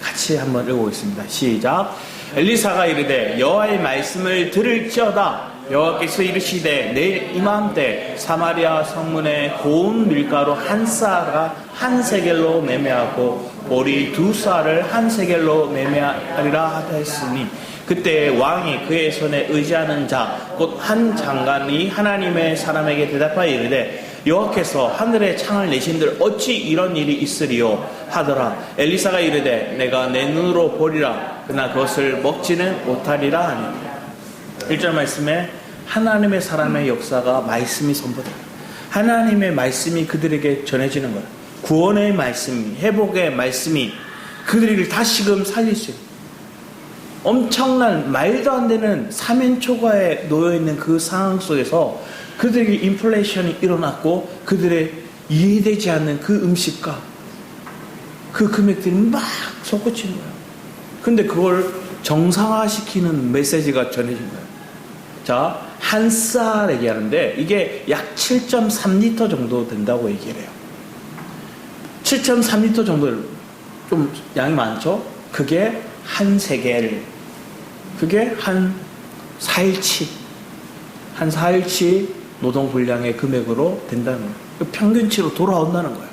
같이 한번 읽어보겠습니다. 시작. 엘리사가 이르되 여호와의 말씀을 들을지어다. 여호와께서 이르시되 내일 이맘때 사마리아 성문에 고운 밀가루 한 쌀가 한 세겔로 매매하고 보리 두 쌀을 한 세겔로 매매하리라 하다 했으니 그때 왕이 그의 손에 의지하는 자 곧 한 장관이 하나님의 사람에게 대답하여 이르되 여호와께서 하늘에 창을 내신들 어찌 이런 일이 있으리요 하더라. 엘리사가 이르되 내가 내 눈으로 보리라 그러나 그것을 먹지는 못하리라 하니 1절 말씀에 하나님의 사람의 역사가 말씀이 선포됩니다. 하나님의 말씀이 그들에게 전해지는 거예요. 구원의 말씀이, 회복의 말씀이 그들을 다시금 살릴 수 있어요. 엄청난 말도 안 되는 사면초가에 놓여있는 그 상황 속에서 그들에게 인플레이션이 일어났고 그들의 이해되지 않는 그 음식과 그 금액들이 막 솟구치는 거예요. 근데 그걸 정상화시키는 메시지가 전해진 거예요. 자, 한 쌀 얘기하는데 이게 약 7.3리터 정도 된다고 얘기를 해요. 7.3리터 정도 좀 양이 많죠? 그게 한 세겔, 그게 한 4일치 노동 분량의 금액으로 된다는 거예요. 평균치로 돌아온다는 거예요.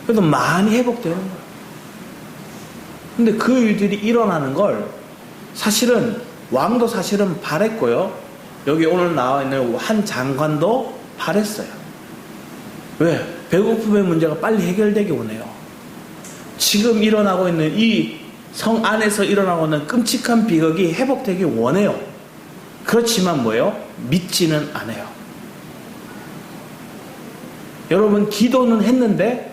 그래도 많이 회복되는 거예요. 근데 그 일들이 일어나는 걸 사실은 왕도 사실은 바랬고요. 여기 오늘 나와 있는 한 장관도 바랬어요. 왜? 배고픔의 문제가 빨리 해결되기 원해요. 지금 일어나고 있는 이 성 안에서 일어나고 있는 끔찍한 비극이 회복되기 원해요. 그렇지만 뭐예요? 믿지는 않아요. 여러분 기도는 했는데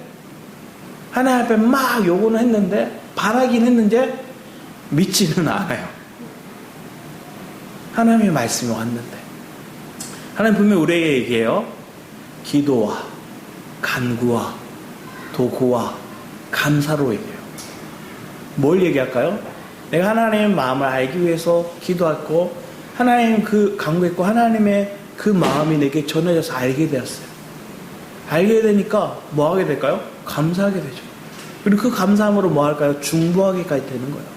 하나님 앞에 막 요구는 했는데 바라긴 했는데 믿지는 않아요. 하나님의 말씀이 왔는데 하나님 분명히 우리에게 얘기해요. 기도와 간구와 도구와 감사로 얘기해요. 뭘 얘기할까요? 내가 하나님의 마음을 알기 위해서 기도했고 하나님 그 간구했고 하나님의 그 마음이 내게 전해져서 알게 되었어요. 알게 되니까 뭐 하게 될까요? 감사하게 되죠. 그리고 그 감사함으로 뭐 할까요? 중보하기까지 되는 거예요.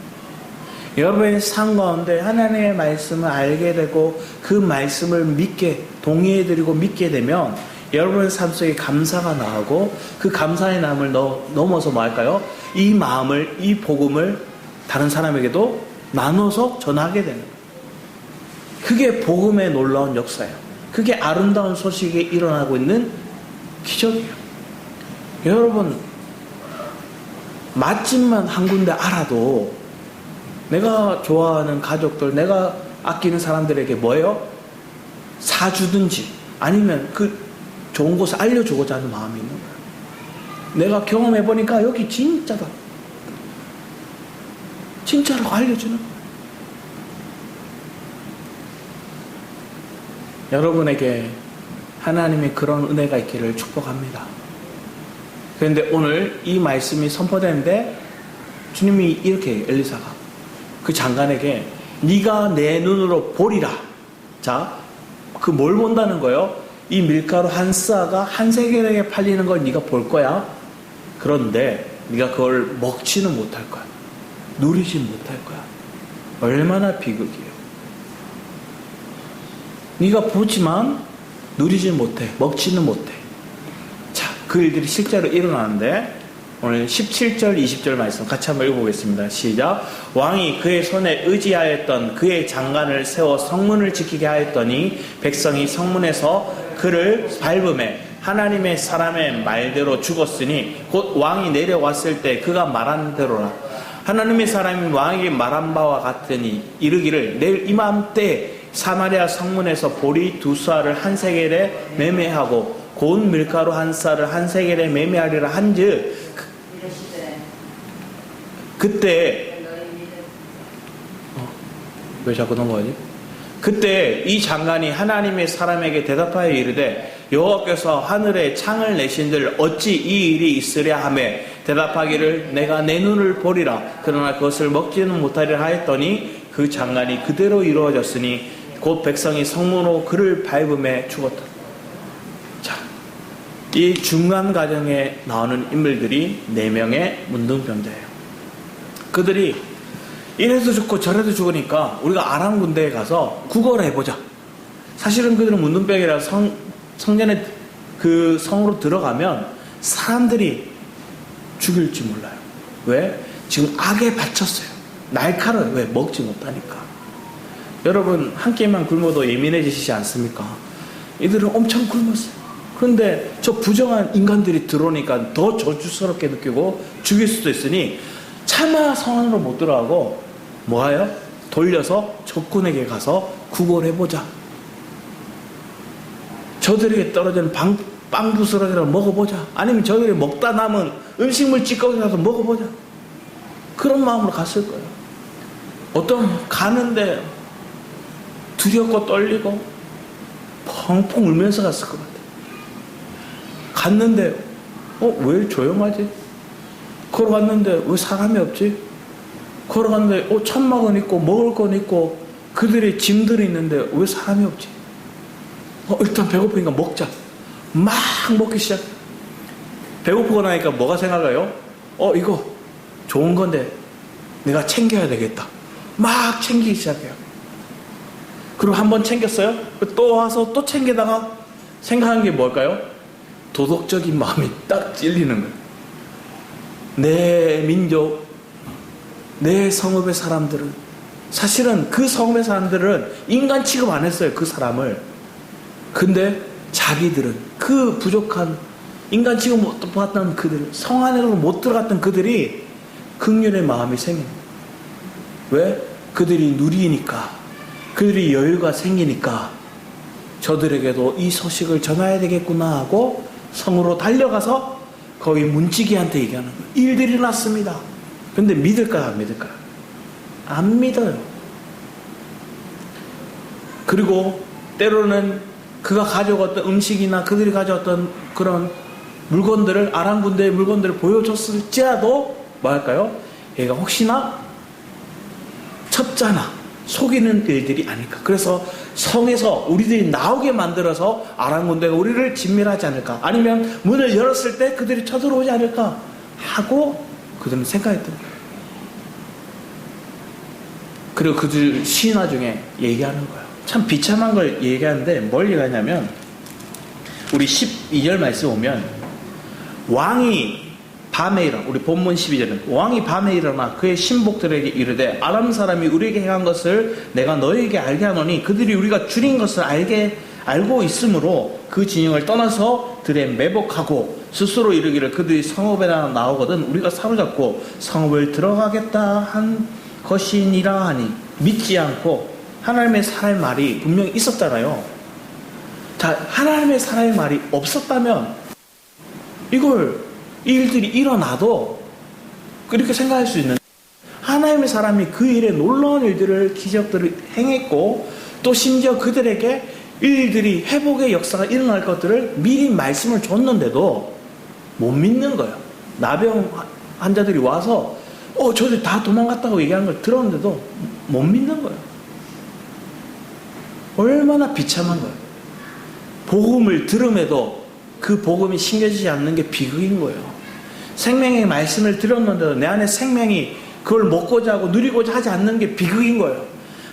여러분의 삶 가운데 하나님의 말씀을 알게 되고 그 말씀을 믿게 동의해드리고 믿게 되면 여러분의 삶 속에 감사가 나오고 그 감사의 마음을 넘어서 뭐 할까요? 이 마음을, 이 복음을 다른 사람에게도 나눠서 전하게 되는 거예요. 그게 복음의 놀라운 역사예요. 그게 아름다운 소식이 일어나고 있는 기적이에요. 여러분 맛집만 한 군데 알아도 내가 좋아하는 가족들, 내가 아끼는 사람들에게 뭐예요? 사주든지 아니면 그 좋은 곳을 알려주고자 하는 마음이 있는 거예요. 내가 경험해보니까 여기 진짜다. 진짜라고 알려주는 거예요. 여러분에게 하나님의 그런 은혜가 있기를 축복합니다. 그런데 오늘 이 말씀이 선포되는데 주님이 이렇게 엘리사가 그 장관에게 네가 내 눈으로 보리라. 자, 그 뭘 본다는 거예요? 이 밀가루 한 싸가 한 세겔에게 팔리는 걸 네가 볼 거야. 그런데 네가 그걸 먹지는 못할 거야. 누리지 못할 거야. 얼마나 비극이에요. 네가 보지만 누리지 못해. 먹지는 못해. 자, 그 일들이 실제로 일어나는데 오늘 17절 20절 말씀 같이 한번 읽어보겠습니다. 시작. 왕이 그의 손에 의지하였던 그의 장관을 세워 성문을 지키게 하였더니 백성이 성문에서 그를 밟음에 하나님의 사람의 말대로 죽었으니 곧 왕이 내려왔을 때 그가 말한 대로라. 하나님의 사람이 왕에게 말한 바와 같으니 이르기를 내일 이맘때 사마리아 성문에서 보리 두 쌀을 한 세겔에 매매하고 고운 밀가루 한 쌀을 한 세겔에 매매하리라 한즉 그때 왜 자꾸 넘어가지? 그때 이 장관이 하나님의 사람에게 대답하여 이르되 여호와께서 하늘에 창을 내신들 어찌 이 일이 있으랴 하매 대답하기를 내가 내 눈을 보리라 그러나 그것을 먹지는 못하리라 하였더니 그 장관이 그대로 이루어졌으니 곧 백성이 성문으로 그를 밟음에 죽었다. 자, 이 중간 과정에 나오는 인물들이 4명의 문둥병자예요. 그들이 이래도 죽고 저래도 죽으니까 우리가 아람 군대에 가서 구걸을 해보자. 사실은 그들은 문둥병이라 성전에 그 성으로 들어가면 사람들이 죽일지 몰라요. 왜? 지금 악에 바쳤어요. 날카로워요. 왜? 먹지 못하니까. 여러분 한 끼만 굶어도 예민해지시지 않습니까? 이들은 엄청 굶었어요. 그런데 저 부정한 인간들이 들어오니까 더 저주스럽게 느끼고 죽일 수도 있으니 차마 성 안으로 못 들어가고 뭐예요? 돌려서 적군에게 가서 구걸해보자. 저들에게 떨어지는 빵 부스러기를 먹어보자. 아니면 저들이 먹다 남은 음식물 찌꺼기라도 먹어보자. 그런 마음으로 갔을 거예요. 어떤 가는데 두렵고 떨리고 펑펑 울면서 갔을 것 같아요. 갔는데 왜 조용하지? 걸어갔는데 왜 사람이 없지? 걸어갔는데 천막은 있고 먹을 건 있고 그들의 짐들이 있는데 왜 사람이 없지? 일단 배고프니까 먹자. 막 먹기 시작. 배고프고 나니까 뭐가 생각해요? 이거 좋은 건데 내가 챙겨야 되겠다. 막 챙기기 시작해요. 그리고 한번 챙겼어요. 또 와서 또 챙기다가 생각하는 게 뭘까요? 도덕적인 마음이 딱 찔리는 거예요. 내 민족, 내 성읍의 사람들은 사실은 그 성읍의 사람들은 인간 취급 안 했어요. 그 사람을. 근데 자기들은 그 부족한 인간 취급 못 받았던 그들, 성 안으로 못 들어갔던 그들이 긍휼의 마음이 생깁니다. 왜? 그들이 누리니까, 그들이 여유가 생기니까 저들에게도 이 소식을 전해야 되겠구나 하고 성으로 달려가서 거기 문지기한테 얘기하는 거예요. 일들이 났습니다. 근데 믿을까요? 안 믿을까요? 안 믿어요. 그리고 때로는 그가 가져왔던 음식이나 그들이 가져왔던 그런 물건들을, 아람 군대의 물건들을 보여줬을지라도 뭐 할까요? 얘가 혹시나 첩자나 속이는 일들이 아닐까. 그래서 성에서 우리들이 나오게 만들어서 아람 군대가 우리를 진멸하지 않을까. 아니면 문을 열었을 때 그들이 쳐들어오지 않을까 하고 그들은 생각했던 거예요. 그리고 그들 신화 중에 얘기하는 거예요. 참 비참한 걸 얘기하는데 뭘 얘기하냐면 우리 12절 말씀 보면 왕이 밤에 일어나, 우리 본문 12절은 왕이 밤에 일어나 그의 신복들에게 이르되 아람 사람이 우리에게 행한 것을 내가 너희에게 알게 하노니 그들이 우리가 줄인 것을 알고 있으므로 그 진영을 떠나서 들에 매복하고 스스로 이르기를 그들이 성읍에 나오거든 우리가 사로잡고 성읍을 들어가겠다 한 것이니라 하니 믿지 않고 하나님의 사람의 말이 분명히 있었잖아요. 자, 하나님의 사람의 말이 없었다면 이 일들이 일어나도 그렇게 생각할 수 있는데 하나님의 사람이 그 일에 놀라운 일들을 기적들을 행했고 또 심지어 그들에게 일들이 회복의 역사가 일어날 것들을 미리 말씀을 줬는데도 못 믿는 거예요. 나병 환자들이 와서 저들 다 도망갔다고 얘기하는 걸 들었는데도 못 믿는 거예요. 얼마나 비참한 거예요. 복음을 들음에도 그 복음이 심겨지지 않는 게 비극인 거예요. 생명의 말씀을 들었는데도 내 안에 생명이 그걸 먹고자 하고 누리고자 하지 않는 게 비극인 거예요.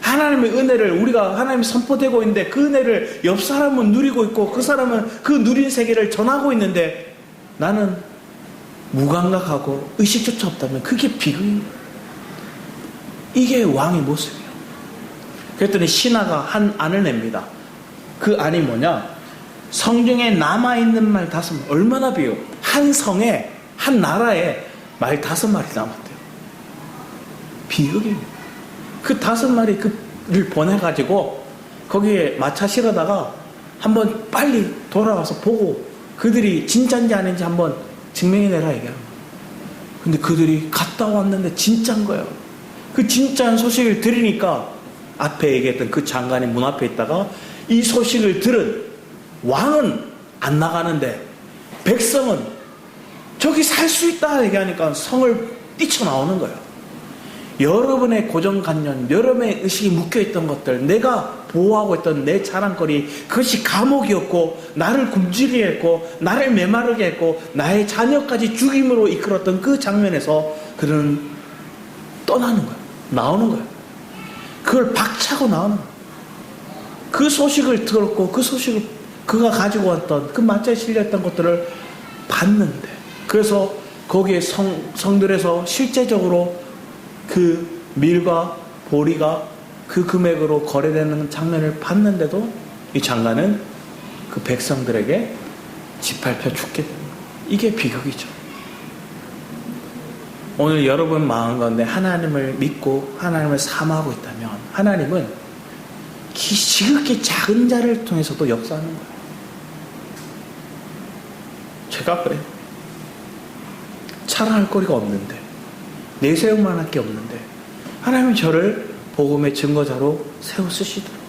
하나님의 은혜를 우리가 하나님이 선포되고 있는데 그 은혜를 옆 사람은 누리고 있고 그 사람은 그 누린 세계를 전하고 있는데 나는 무감각하고 의식조차 없다면 그게 비극인 거예요. 이게 왕의 모습이에요. 그랬더니 신하가 한 안을 냅니다. 그 안이 뭐냐? 성경에 남아있는 말 5마리. 얼마나 비요? 한 성에, 한 나라에 말 5마리 남았대요. 비극입니다. 그 5마리를 보내가지고 거기에 마차 실어다가 한번 빨리 돌아와서 보고 그들이 진짜인지 아닌지 한번 증명해내라 얘기하는 거예요. 근데 그들이 갔다 왔는데 진짜인 거예요. 그 진짜인 소식을 들으니까 앞에 얘기했던 그 장관이 문 앞에 있다가 이 소식을 들은 왕은 안 나가는데 백성은 저기 살 수 있다 얘기하니까 성을 뛰쳐나오는 거예요. 여러분의 고정관념, 여러분의 의식이 묶여있던 것들, 내가 보호하고 있던 내 자랑거리, 그것이 감옥이었고 나를 굶주리게 했고 나를 메마르게 했고 나의 자녀까지 죽임으로 이끌었던 그 장면에서 그들은 떠나는 거예요. 나오는 거예요. 그걸 박차고 나오는 거예요. 그 소식을 들었고 그 소식을 그가 가지고 왔던 그 마차에 실렸던 것들을 봤는데, 그래서 거기에 성들에서 실제적으로 그 밀과 보리가 그 금액으로 거래되는 장면을 봤는데도 이 장관은 그 백성들에게 짓밟혀 죽게 됩니다. 이게 비극이죠. 오늘 여러분 마음 가운데 하나님을 믿고 하나님을 사모하고 있다면 하나님은 지극히 작은 자를 통해서도 역사하는 거예요. 제가 그래요. 자랑할 거리가 없는데, 내세울 만할 게 없는데 하나님은 저를 복음의 증거자로 세워 쓰시더라고요.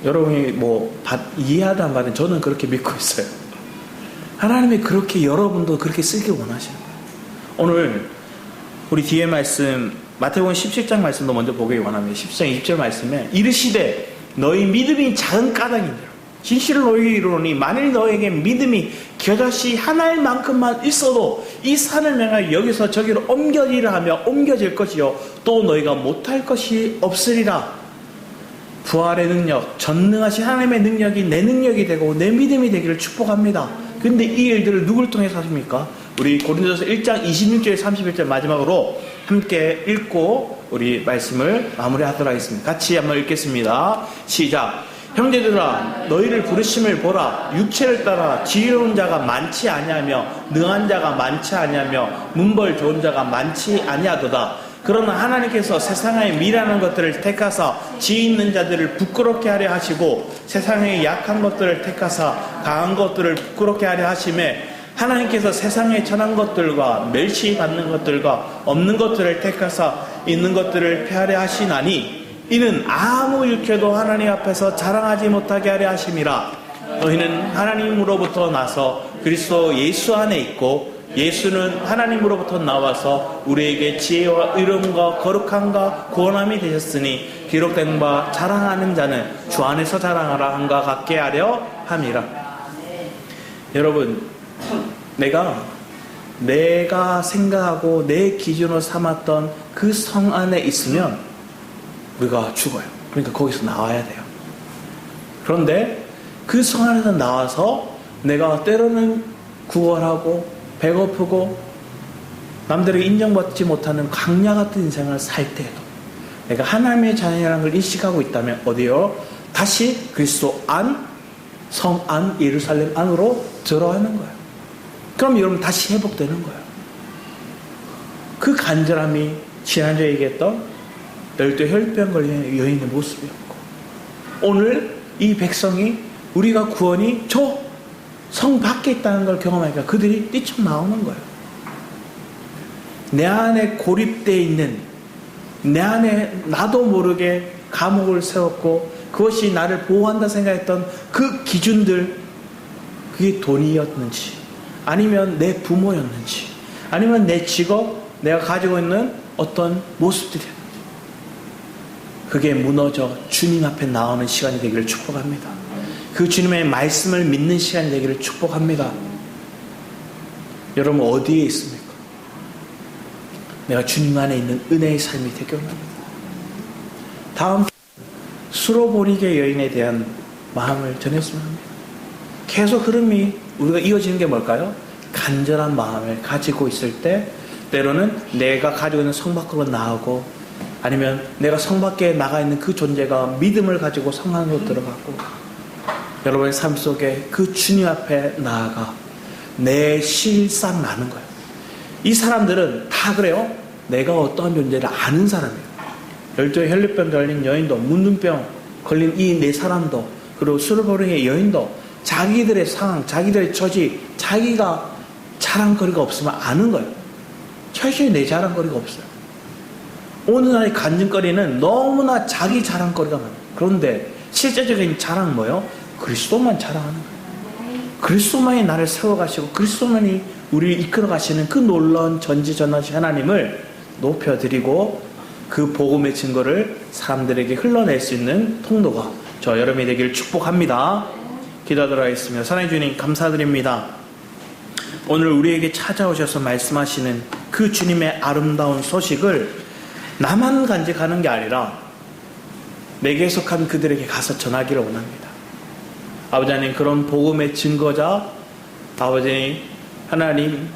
여러분이 이해하든 안 받든 저는 그렇게 믿고 있어요. 하나님이 그렇게 여러분도 그렇게 쓰길 원하시는 거예요. 오늘 우리 뒤에 말씀 마태복음 17장 말씀도 먼저 보기 원합니다. 10장 20절 말씀에 이르시되 너희 믿음이 작은 까닭이니라. 진실을 너희에게 이르노니 만일 너에게 믿음이 겨자씨 하나만큼만 있어도 이 산을 명하여 여기서 저기로 옮겨지라 하며 옮겨질 것이요 또 너희가 못할 것이 없으리라. 부활의 능력, 전능하신 하나님의 능력이 내 능력이 되고 내 믿음이 되기를 축복합니다. 근데 이 일들을 누굴 통해서 하십니까? 우리 고린도서 1장 26절 31절 마지막으로 함께 읽고 우리 말씀을 마무리하도록 하겠습니다. 같이 한번 읽겠습니다. 시작. 형제들아 너희를 부르심을 보라. 육체를 따라 지혜로운 자가 많지 아니하며 능한 자가 많지 아니하며 문벌 좋은 자가 많지 아니하도다. 그러나 하나님께서 세상의 미련한 것들을 택하사 지혜 있는 자들을 부끄럽게 하려 하시고 세상의 약한 것들을 택하사 강한 것들을 부끄럽게 하려 하심에 하나님께서 세상의 천한 것들과 멸시받는 것들과 없는 것들을 택하사 있는 것들을 폐하려 하시나니 이는 아무 육체도 하나님 앞에서 자랑하지 못하게 하려 하심이라. 너희는 하나님으로부터 나서 그리스도 예수 안에 있고 예수는 하나님으로부터 나와서 우리에게 지혜와 의로움과 거룩함과 구원함이 되셨으니 기록된 바 자랑하는 자는 주 안에서 자랑하라 함과 같게 하려 함이라. 여러분, 내가 생각하고 내 기준으로 삼았던 그 성 안에 있으면 우리가 죽어요. 그러니까 거기서 나와야 돼요. 그런데 그 성 안에서 나와서 내가 때로는 구걸하고 배고프고 남들에게 인정받지 못하는 광야 같은 인생을 살 때에도 내가 하나님의 자녀라는 걸 인식하고 있다면 어디요? 다시 그리스도 안, 성 안, 예루살렘 안으로 들어가는 거예요. 그럼 여러분 다시 회복되는 거예요. 그 간절함이 지난주에 얘기했던 12 혈병 걸린 여인의 모습이었고, 오늘 이 백성이 우리가 구원이 저 성 밖에 있다는 걸 경험하니까 그들이 뛰쳐나오는 거예요. 내 안에 고립되어 있는, 내 안에 나도 모르게 감옥을 세웠고 그것이 나를 보호한다 생각했던 그 기준들, 그게 돈이었는지 아니면 내 부모였는지 아니면 내 직업, 내가 가지고 있는 어떤 모습들이었는지 그게 무너져 주님 앞에 나오는 시간이 되기를 축복합니다. 그 주님의 말씀을 믿는 시간이 되기를 축복합니다. 여러분 어디에 있습니까? 내가 주님 안에 있는 은혜의 삶이 되길 원합니다. 다음 수로보니게 여인에 대한 마음을 전했으면 합니다. 계속 흐름이 우리가 이어지는 게 뭘까요? 간절한 마음을 가지고 있을 때 때로는 내가 가지고 있는 성 밖으로 나오고 아니면 내가 성 밖에 나가 있는 그 존재가 믿음을 가지고 성 안으로 들어가고 여러분의 삶 속에 그 주님 앞에 나아가 내 실상 나는 거예요. 이 사람들은 다 그래요. 내가 어떠한 존재를 아는 사람이에요. 12 혈류병 걸린 여인도, 문둥병 걸린 이 네 사람도, 그리고 수르보르의 여인도 자기들의 상황, 자기들의 처지, 자기가 자랑거리가 없으면 아는 거예요. 철저히 내 자랑거리가 없어요. 오늘날의 간증거리는 너무나 자기 자랑거리가 많아요. 그런데 실제적인 자랑 뭐예요? 그리스도만 자랑하는 거예요. 그리스도만이 나를 세워가시고 그리스도만이 우리를 이끌어가시는 그 놀라운 전지전능하신 하나님을 높여드리고 그 복음의 증거를 사람들에게 흘러낼 수 있는 통로가 저 여러분이 되기를 축복합니다. 기도하도록 하겠습니다. 사랑해 주님 감사드립니다. 오늘 우리에게 찾아오셔서 말씀하시는 그 주님의 아름다운 소식을 나만 간직하는 게 아니라 내게 속한 그들에게 가서 전하기를 원합니다. 아버지 하나님, 그런 복음의 증거자 아버지 하나님,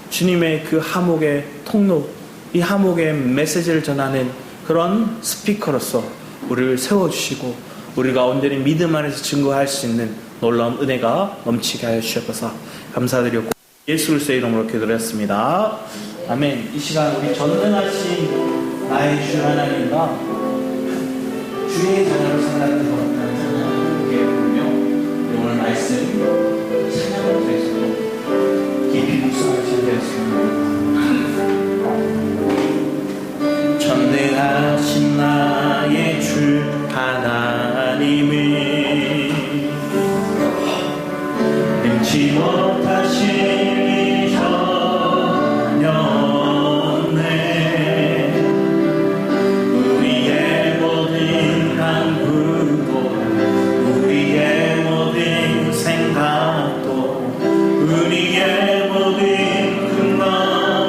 주님의 그 하목의 통로, 이 하목의 메시지를 전하는 그런 스피커로서 우리를 세워주시고 우리가 온전히 믿음 안에서 증거할 수 있는 놀라운 은혜가 넘치게 하여 주셔서 감사드리고 예수 그리스도의 이름으로 기도드렸습니다. 아멘. 이 시간 우리 전능하신 나의 주 하나님과 주의 자녀를 생각하는 것같은 찬양을 함께 부르며 오늘 말씀 찬양을 드리시고 깊이 묵상을 지내겠습니다. 전능하신 나의 주 하나님을 능치 못하실 이 전혀 없네. 우리의 모든 간구도 우리의 모든 생각도 우리의 모든 근원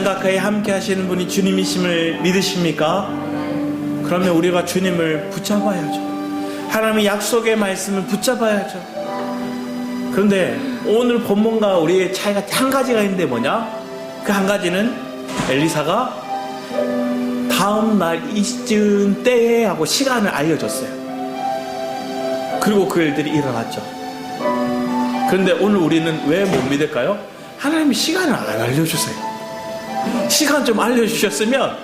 가까이 함께 하시는 분이 주님이심을 믿으십니까? 그러면 우리가 주님을 붙잡아야죠. 하나님의 약속의 말씀을 붙잡아야죠. 그런데 오늘 본문과 우리의 차이가 한 가지가 있는데 뭐냐? 그 한 가지는 엘리사가 다음 날 이쯤 때에 하고 시간을 알려줬어요. 그리고 그 일들이 일어났죠. 그런데 오늘 우리는 왜 못 믿을까요? 하나님이 시간을 안 알려주세요. 시간 좀 알려주셨으면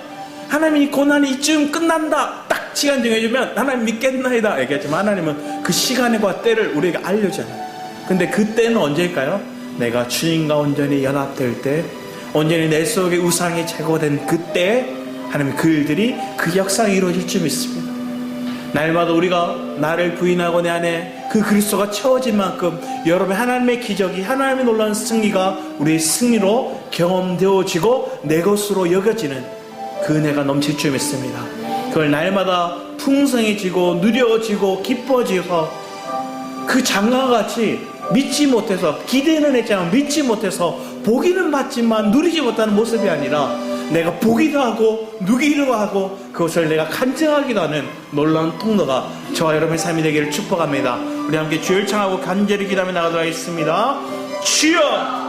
하나님이 고난이 이쯤 끝난다 딱 시간 정해주면 하나님 믿겠나이다 얘기하지만 하나님은 그 시간과 때를 우리에게 알려줘요. 근데 그 때는 언제일까요? 내가 주님과 온전히 연합될 때, 온전히 내 속에 우상이 제거된 그때 하나님의 그 일들이, 그 역사가 이루어질 줄 믿습니다. 날마다 우리가 나를 부인하고 내 안에 그 그리스도가 채워진 만큼 여러분 하나님의 기적이, 하나님의 놀라운 승리가 우리의 승리로 경험되어지고 내 것으로 여겨지는 그 은혜가 넘칠 줄 믿습니다. 그걸 날마다 풍성해지고 누려지고 기뻐지고 그 장가와 같이 믿지 못해서, 기대는 했지만 믿지 못해서 보기는 봤지만 누리지 못하는 모습이 아니라 내가 보기도 하고 누기도 하고 그것을 내가 간증하기도 하는 놀라운 통로가 저와 여러분의 삶이 되기를 축복합니다. 우리 함께 주를 청하고 간절히 기도하며 나가도록 하겠습니다. 주여